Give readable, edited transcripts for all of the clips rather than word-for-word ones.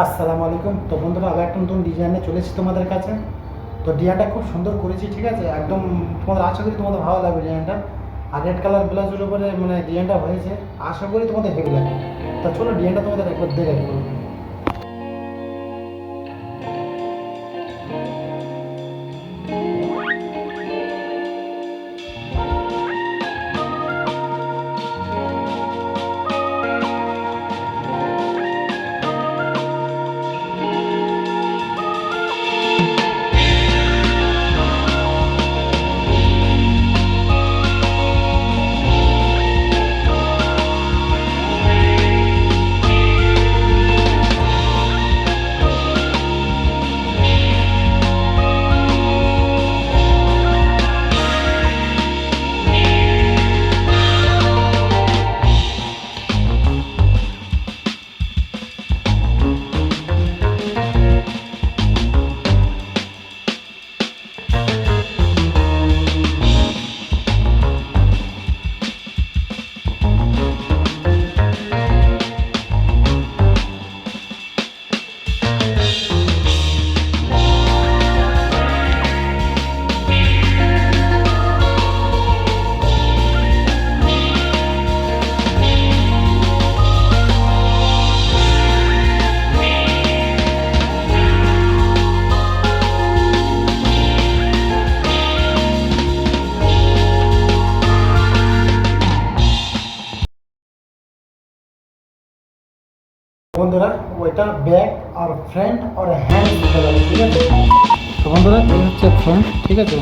আসসালামু আলাইকুম। তো বন্ধুরা, আবার একটা নতুন ডিজাইনে চলে এসেছি তোমাদের কাছে। তো ডিজাইনটা খুব সুন্দর করেছি, ঠিক আছে? একদম তোমাদের আশা করি তোমাদের ভালো লাগবে ডিজাইনটা। আর রেড কালার ব্লাউজের উপরে মানে ডিজাইনটা হয়েছে, আশা করি তোমাদের হেভি লাগবে। তো চলো ডিজাইনটা তোমাদের একবার দেখে দেবো। বন্ধুরা, ওইটা ব্যাক আর ফ্রন্ট আর হ্যান্ড দিতে হবে, ঠিক আছে? তো বন্ধুরা, এই হচ্ছে ফ্রন্ট, ঠিক আছে?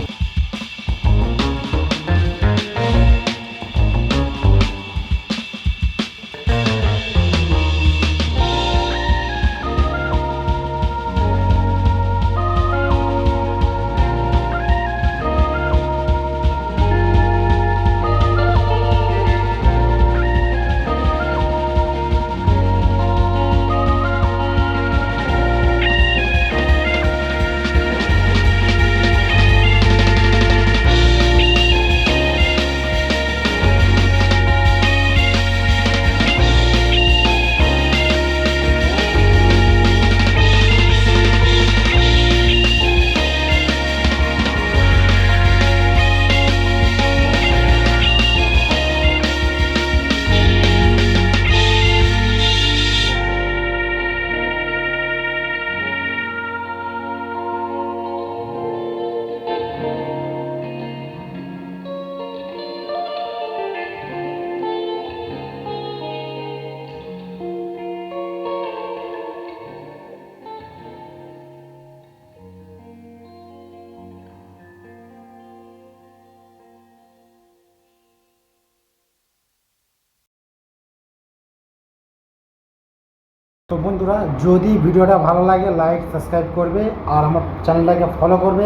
তো বন্ধুরা, যদি ভিডিওটা ভালো লাগে লাইক সাবস্ক্রাইব করবে আর আমার চ্যানেলটাকে ফলো করবে।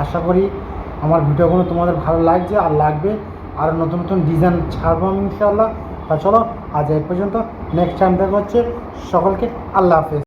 আশা করি আমার ভিডিওগুলো তোমাদের ভালো লাগছে আর লাগবে। আর নতুন নতুন ডিজাইন ছাড়বো আমি ইনশাআল্লাহ। তা চলো, আজ এই পর্যন্ত। নেক্সট টাইম দেখা হচ্ছে। সকলকে আল্লাহ হাফেজ।